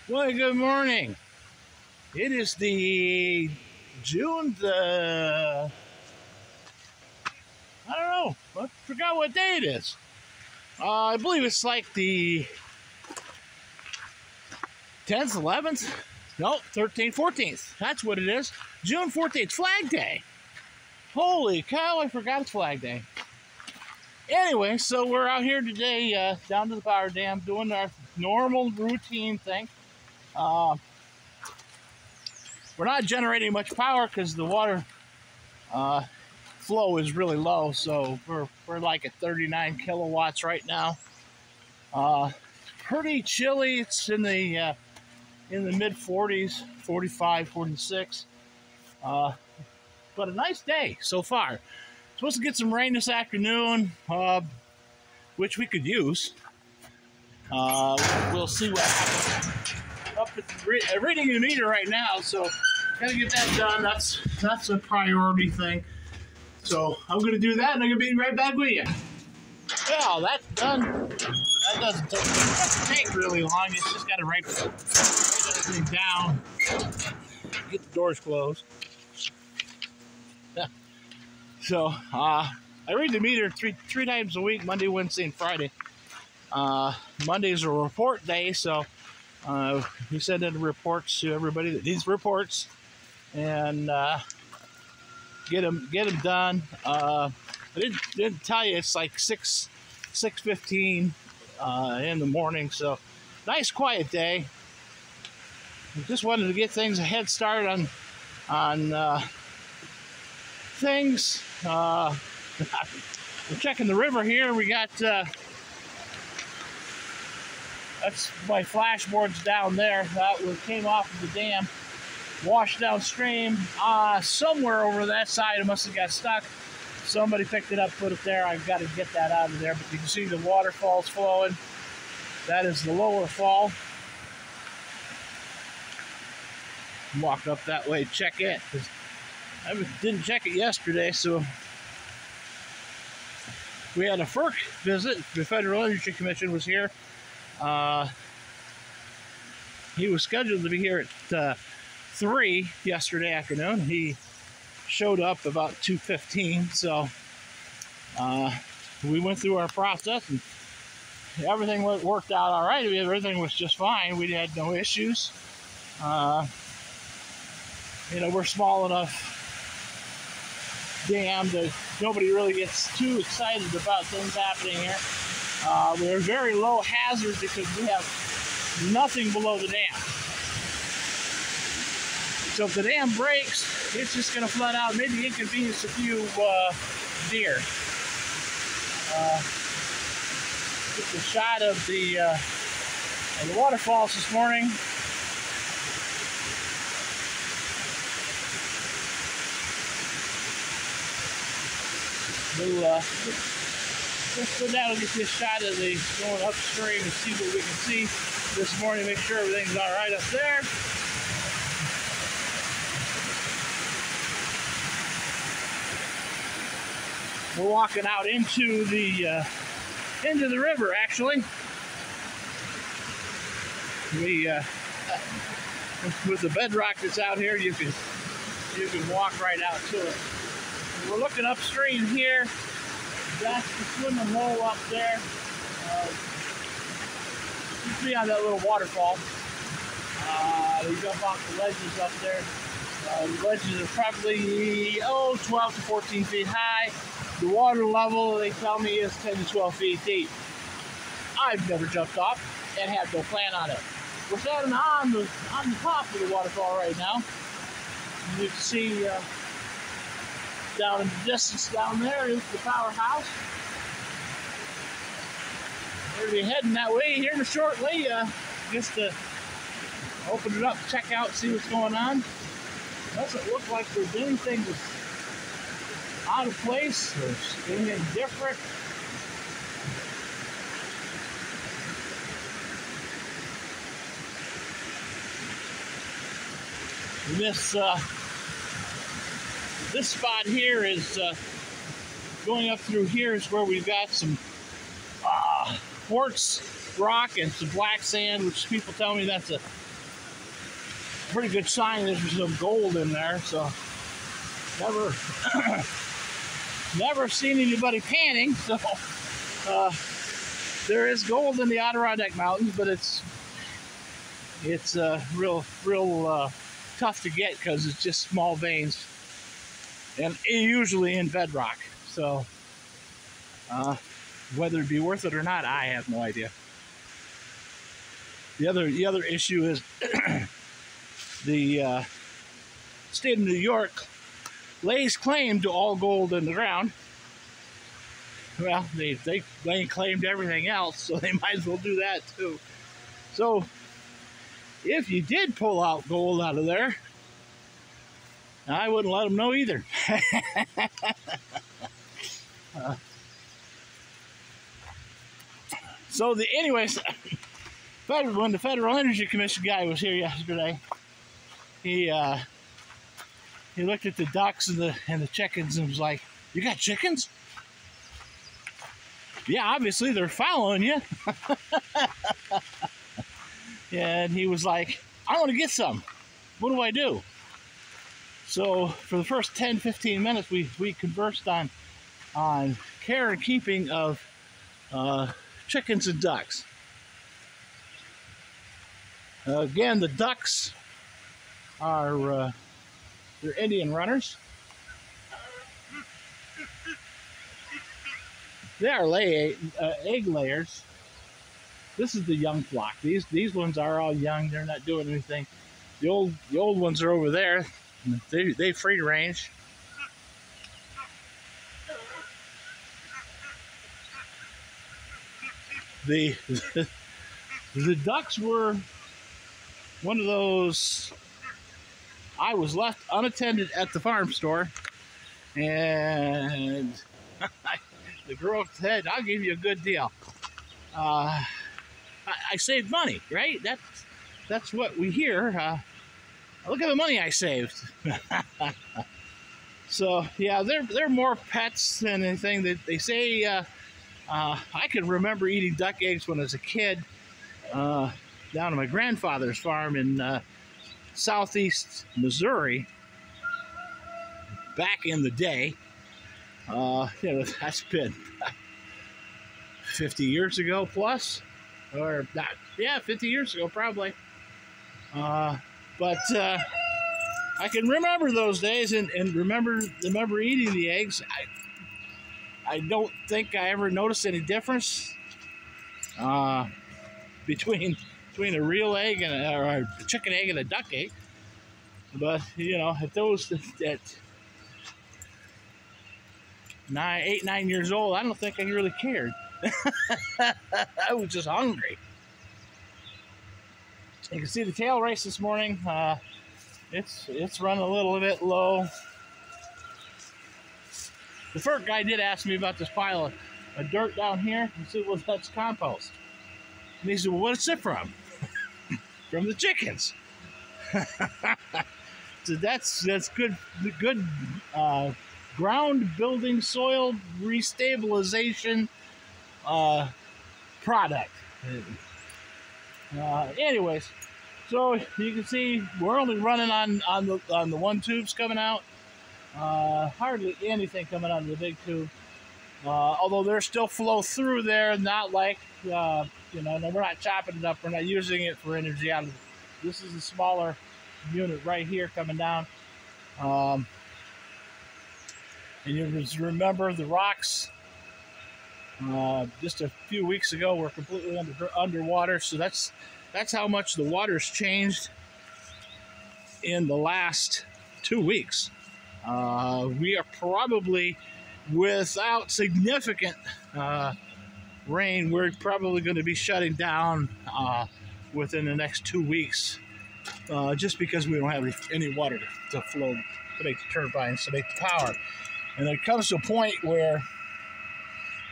Well, good morning. It is the June I don't know. I forgot what day it is. I believe it's like the 10th, 11th? No, 13th, 14th. That's what it is. June 14th, Flag Day. Holy cow, I forgot it's Flag Day. Anyway, so we're out here today down to the power dam doing our normal routine thing. We're not generating much power because the water flow is really low, so we're like at 39 kilowatts right now. Pretty chilly. It's in the mid 40s, 45, 46. But a nice day so far. Supposed to get some rain this afternoon, which we could use. We'll see what happens. Up at reading the meter right now, so gotta get that done. That's a priority thing. So I'm gonna do that, and I'm gonna be right back with you. Well, that's done. That doesn't take really long. It's just gotta write everything down. Get the doors closed. So I read the meter three times a week: Monday, Wednesday, and Friday. Monday's a report day, so we send in reports to everybody that needs reports, and get them done. I didn't tell you it's like 6:15 in the morning, so nice quiet day. I just wanted to get things a head start on things. We're checking the river here. We got that's my flashboards down there. That came off of the dam, washed downstream. Somewhere over that side, it must have got stuck. Somebody picked it up, put it there. I've got to get that out of there. But you can see the waterfalls flowing. That is the lower fall. Walk up that way, check it. I didn't check it yesterday, so we had a FERC visit. The Federal Energy Commission was here. He was scheduled to be here at 3 yesterday afternoon. He showed up about 2:15, so we went through our process, and everything worked out all right. Everything was just fine. We had no issues. We're small enough dam that nobody really gets too excited about things happening here. We're very low hazard because we have nothing below the dam. So if the dam breaks, it's just going to flood out, maybe inconvenience a few deer. Just a shot of the waterfalls this morning. We'll just go down and get this shot of the going upstream and see what we can see this morning. Make sure everything's all right up there. We're walking out into the river. Actually, we with the bedrock that's out here, you can walk right out to it. We're looking upstream here. That's the swimming hole up there. You see on that little waterfall. You jump off the ledges up there. The ledges are probably 12 to 14 feet high. The water level, they tell me, is 10 to 12 feet deep. I've never jumped off and had no plan on it. We're standing on the top of the waterfall right now. You can see down in the distance down there is the powerhouse. We'll be heading that way here shortly, just to open it up, check out, see what's going on. Doesn't look like there's anything that's out of place or anything different. This spot here is going up through here is where we've got some quartz rock and some black sand, which people tell me that's a pretty good sign there's some gold in there. So never, never seen anybody panning. So there is gold in the Adirondack Mountains, but it's real tough to get because it's just small veins, and usually in bedrock. So whether it be worth it or not, I have no idea. The other issue is the state of New York lays claim to all gold in the ground. Well, they claimed everything else, so they might as well do that too. So if you did pull out gold out of there, I wouldn't let them know either. Anyways, when the Federal Energy Commission guy was here yesterday, he looked at the ducks and the chickens and was like, "You got chickens?" Yeah, obviously they're following you. And he was like, "I want to get some. What do I do?" So for the first 10-15 minutes, we conversed on care and keeping of chickens and ducks. Again, the ducks are they're Indian runners. They are egg layers. This is the young flock. These ones are all young. They're not doing anything. The old ones are over there. They free range. The ducks were one of those. I was left unattended at the farm store, and the girl said, "I'll give you a good deal." I saved money, right? That's what we hear. Look at the money I saved. So yeah, they're more pets than anything. That they say. I can remember eating duck eggs when I was a kid down at my grandfather's farm in southeast Missouri back in the day. That's been 50 years ago plus, or not? Yeah, 50 years ago probably. But I can remember those days and remember eating the eggs. I don't think I ever noticed any difference between a real egg or a chicken egg and a duck egg. But at those at 8, 9 years old, I don't think I really cared. I was just hungry. You can see the tail race this morning. It's running a little bit low. The FERC guy did ask me about this pile of dirt down here. He said, "Well, that's compost." And he said, "Well, what's it from?" From the chickens. So that's good ground building soil restabilization product. Anyways, so you can see we're only running on the one tubes coming out. Hardly anything coming out of the big tube. Although there's still flow through there, not like no, we're not chopping it up. We're not using it for energy out of it. This is a smaller unit right here coming down. And you just remember the rocks just a few weeks ago were completely underwater. So that's how much the water's changed in the last 2 weeks. We are probably, without significant rain, we're probably going to be shutting down within the next 2 weeks, just because we don't have any water to flow to make the turbines, to make the power. And there comes to a point where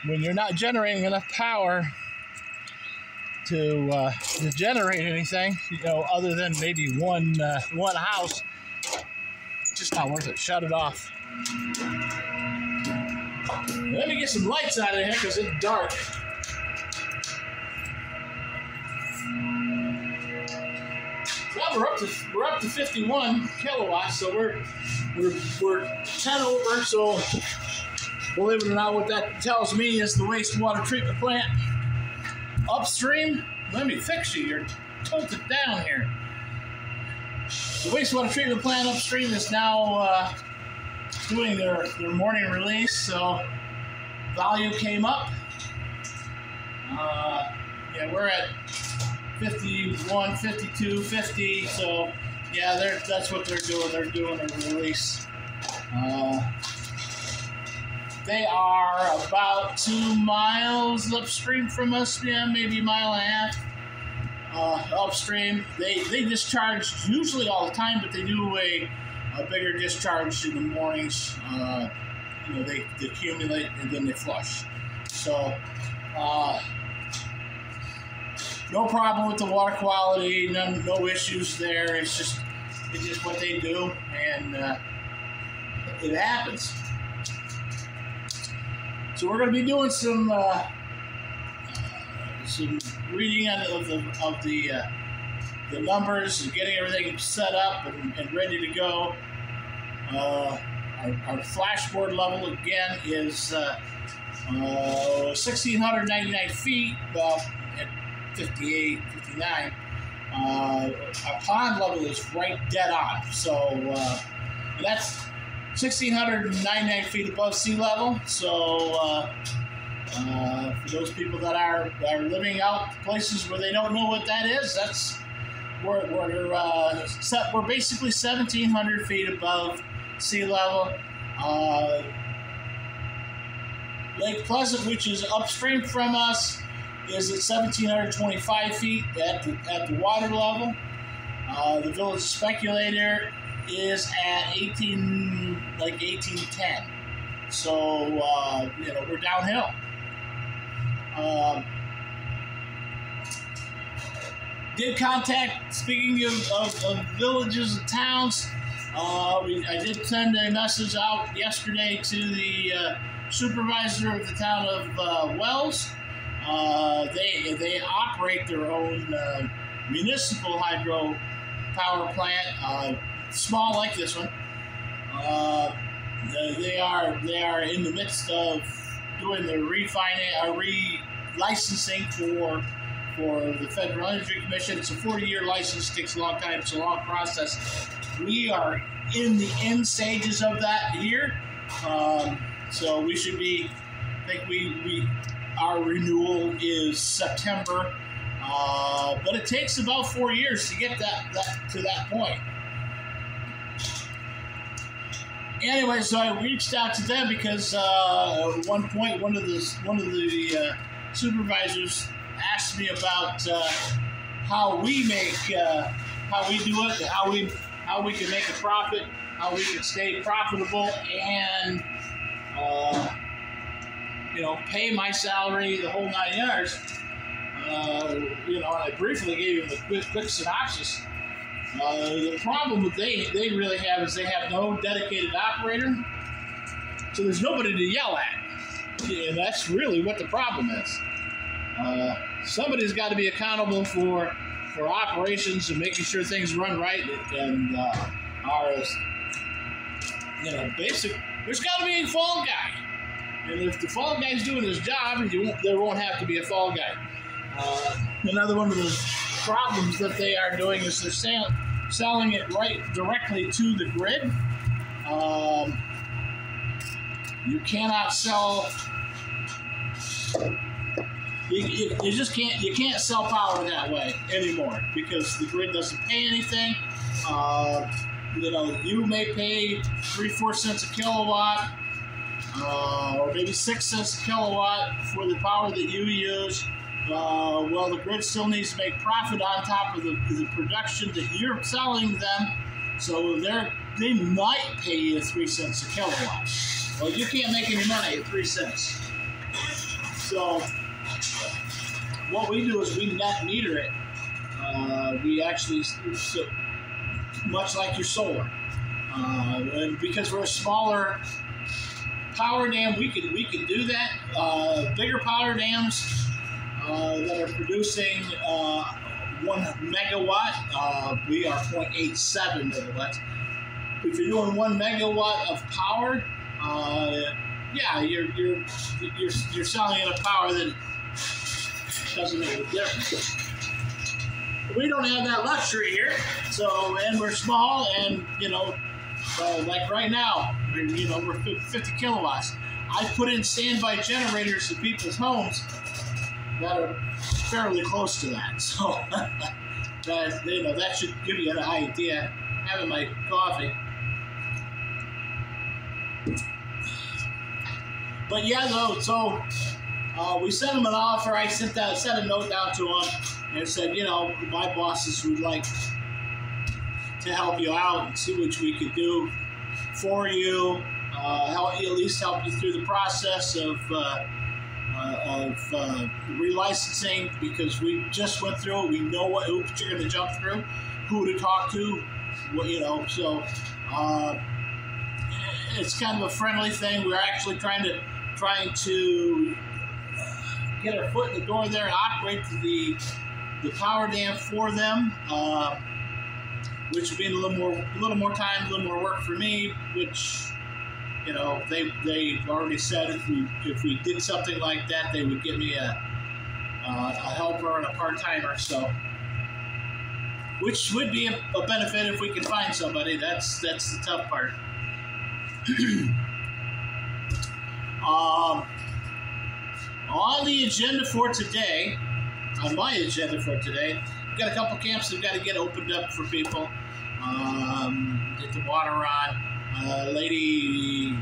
when you're not generating enough power to generate anything, other than maybe one house, it's just not worth it. Shut it off. Let me get some lights out of here because it's dark. Come we're up to 51 kilowatts, so we're 10 over. So believe it or not, what that tells me is the wastewater treatment plant upstream. Let me fix you. You're tilted down here. The wastewater treatment plant upstream is now doing their morning release, so volume came up. Yeah, we're at 51, 52, 50. So yeah, that's what they're doing. They're doing a release. They are about 2 miles upstream from us. Yeah, maybe a mile and a half upstream. They discharge usually all the time, but they do a bigger discharge in the mornings. You know, they accumulate and then they flush. So no problem with the water quality. No issues there. It's just what they do, and it happens. So we're going to be doing some reading of the numbers and getting everything set up and ready to go. Our flashboard level again is 1,699 feet, well, at 58, 59. Our pond level is right dead on. So that's 1,699 feet above sea level. So for those people that are living out places where they don't know what that is, that's we're basically 1,700 feet above sea level. Lake Pleasant, which is upstream from us, is at 1,725 feet at the water level. The Village Speculator is at 1810. So you know, we're downhill. Did contact, speaking of villages and towns, I did send a message out yesterday to the supervisor of the town of Wells. They operate their own municipal hydro power plant, small like this one. They are in the midst of doing the relicensing for the Federal Energy Commission. It's a 40-year license, takes a long time, it's a long process. We are in the end stages of that here. So we should be, I think our renewal is September, but it takes about 4 years to get that to that point. Anyway, so I reached out to them because at one point one of the supervisors asked me about how we do it, how we can make a profit, how we can stay profitable, and you know, pay my salary, the whole 9 yards. You know, I briefly gave him a quick synopsis. The problem that they really have is they have no dedicated operator, so there's nobody to yell at, and that's really what the problem is. Somebody's got to be accountable for operations and making sure things run right, and you know, basic. There's got to be a fall guy, and if the fall guy's doing his job, there won't have to be a fall guy. Another one of the problems that they are doing is they're selling it right directly to the grid. You cannot sell. You just can't. You can't sell power that way anymore because the grid doesn't pay anything. You know, you may pay 3-4 cents a kilowatt, or maybe 6 cents a kilowatt for the power that you use. Well, the grid still needs to make profit on top of the production that you're selling them, so they might pay you 3 cents a kilowatt. Well, you can't make any money at 3 cents. So what we do is we net meter it. We actually, so much like your solar, and because we're a smaller power dam, we can do that. Bigger power dams that are producing 1 megawatt. We are 0.87 megawatts. If you're doing 1 megawatt of power, yeah, you're selling enough power that it doesn't make a difference. We don't have that luxury here, so, and we're small, and like right now, we're 50 kilowatts. I put in standby generators in people's homes that are fairly close to that, so that should give you an idea. Having my coffee. But yeah, though, so we sent him an offer. I sent a note down to him and said, my bosses would like to help you out and see what we could do for you, at least help you through the process of relicensing, because we just went through it. We know what hoops you're going to jump through, who to talk to, so it's kind of a friendly thing. We're actually trying to get our foot in the door there and operate the power dam for them, which would be a little more time, a little more work for me, which they already said if we did something like that, they would give me a helper and a part-timer, so which would be a benefit if we can find somebody. That's the tough part. On the agenda for today, on my agenda for today, we've got a couple camps that have got to get opened up for people. Get the water on. A lady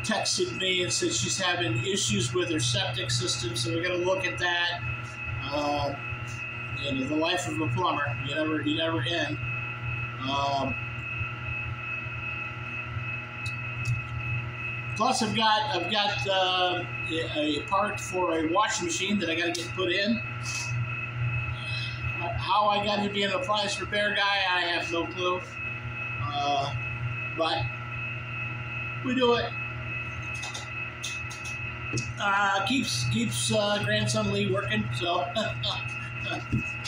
texted me and said she's having issues with her septic system, so we're going to look at that. The life of a plumber, you never end. Plus, I've got a part for a washing machine that I got to get put in. How I got to be an appliance repair guy, I have no clue. But we do it. Keeps grandson Lee working, so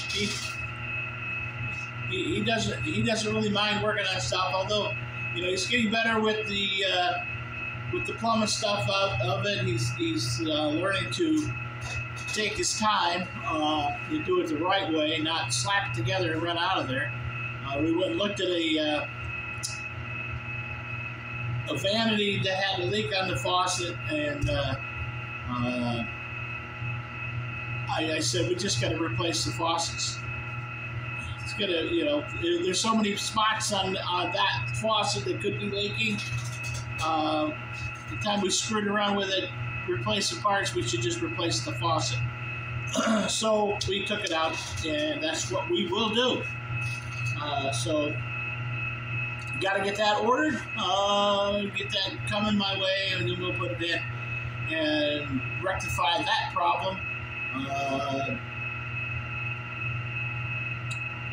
he doesn't really mind working on stuff. Although he's getting better with the plumbing stuff of it. He's learning to take his time to do it the right way, not slap it together and run out of there. We went and looked at a vanity that had a leak on the faucet, and I said, we just got to replace the faucets. It's gonna, there's so many spots on that faucet that could be leaking. The time we screwed around with it, replace the parts, we should just replace the faucet. So we took it out, and that's what we will do. So got to get that ordered, get that coming my way, and then we'll put it in and rectify that problem.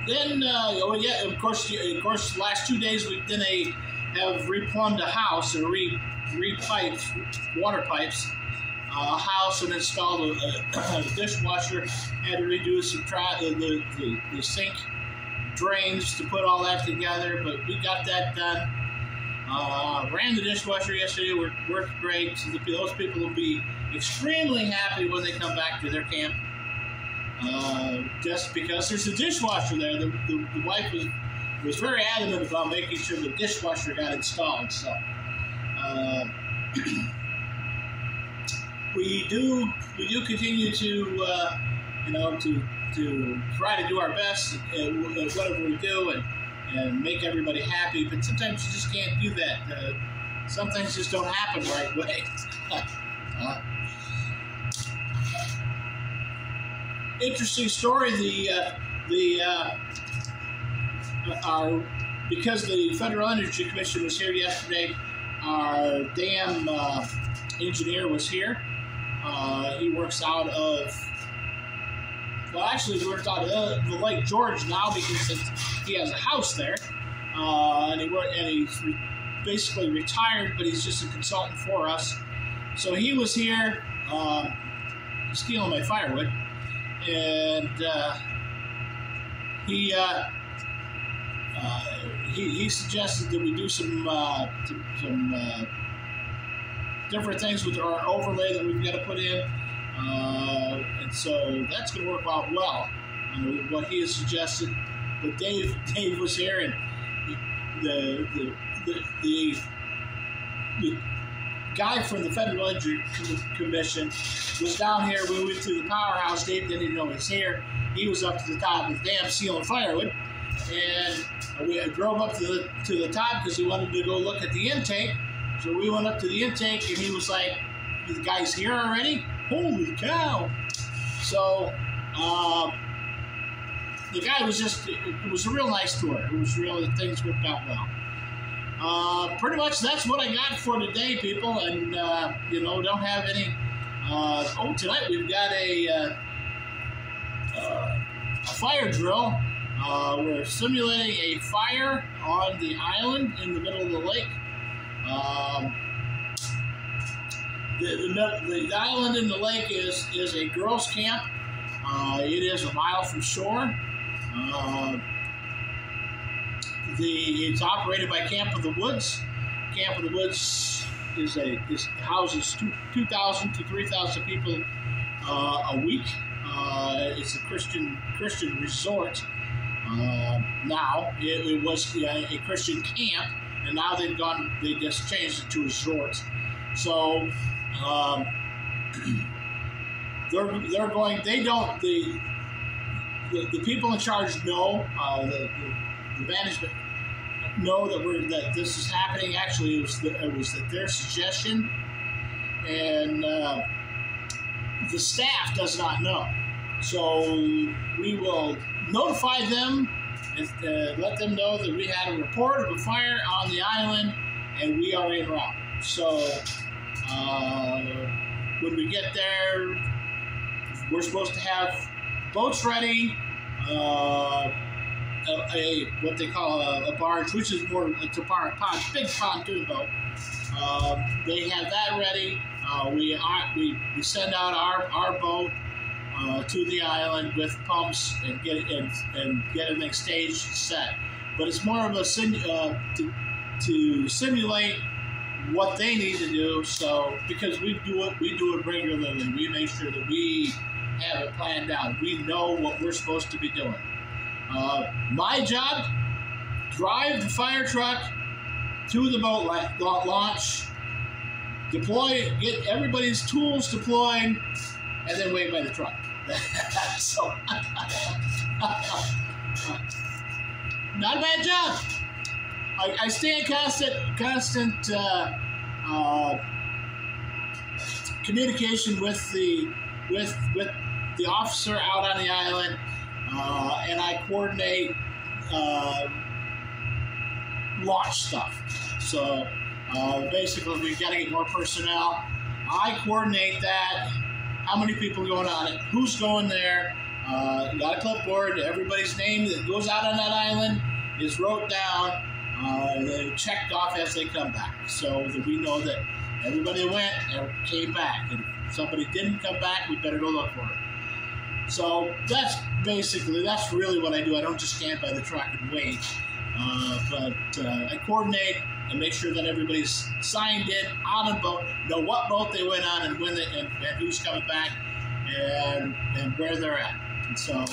Then, of course, the last 2 days we have replumbed a house, or re-piped water pipes, a house, and installed a dishwasher. Had to redo some the sink drains to put all that together, but we got that done. Ran the dishwasher yesterday, worked great. So those people will be extremely happy when they come back to their camp. Just because there's a dishwasher there, the wife was very adamant about making sure the dishwasher got installed. So we do continue to try to do our best at whatever we do and make everybody happy, but sometimes you just can't do that. Some things just don't happen the right way. Interesting story. Because the Federal Energy Commission was here yesterday, our dam engineer was here. He works out of, he works out of the Lake George now, because he has a house there, and he's basically retired, but he's just a consultant for us. So he was here stealing my firewood, and he suggested that we do some different things with our overlay that we've got to put in, and so that's going to work out well. What he has suggested, but Dave was here, and the guy from the Federal Energy Commission was down here. We went to the powerhouse. Dave didn't even know he was here. He was up to the top of the damn ceiling firewood, and we drove up to the top because he wanted to go look at the intake. So we went up to the intake, and he was like, "The guy's here already? Holy cow!" So the guy was it was a real nice tour. It was really, things worked out well. Pretty much that's what I got for today, people, and don't have any. Tonight we've got a fire drill. We're simulating a fire on the island in the middle of the lake. The island in the lake is a girls' camp. It is a mile from shore. It's operated by Camp of the Woods. Camp of the Woods houses 2,000 to 3,000 people a week. It's a Christian resort. Now it was a Christian camp, and now they just changed it to resorts. So they're going. They don't. The people in charge know. The management know that this is happening. Actually, it was their suggestion, and the staff does not know. So we will notify them and let them know that we had a report of a fire on the island, and we are en route. So when we get there, we're supposed to have boats ready. What they call a barge, which is more it's a big pontoon boat. They have that ready. We send out our boat to the island with pumps and get everything staged and set. But it's more of a to simulate what they need to do. So because we do it regularly, we make sure that we have it planned out. We know what we're supposed to be doing. My job: drive the fire truck to the boat launch, deploy, get everybody's tools deployed, and then wait by the truck. So, not a bad job. I stay in constant communication with the officer out on the island. And I coordinate launch stuff. So basically, we've got to get more personnel. I coordinate that. How many people are going on it? Who's going there? Got a clipboard. Everybody's name that goes out on that island is wrote down. They're checked off as they come back, so that we know that everybody went and came back. And if somebody didn't come back, we better go look for it. So that's really what I do. I don't just stand by the truck and wait, but I coordinate and make sure that everybody's signed in on a boat, know what boat they went on and when and who's coming back and where they're at. And so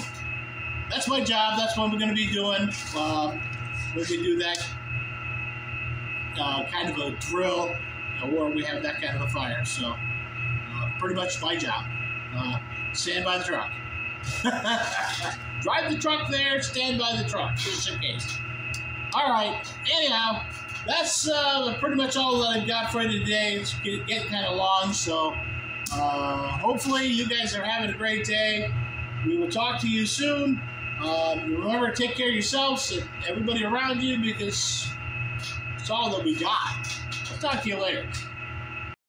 that's my job. That's what we're going to be doing. We're going to do that kind of a drill where we have that kind of a fire. So pretty much my job. Stand by the truck. Drive the truck there, stand by the truck, just in case. All right, anyhow, that's pretty much all that I've got for you today. It's getting kind of long, so hopefully you guys are having a great day. We will talk to you soon. Remember to take care of yourselves and everybody around you, because it's all that we got. I'll talk to you later.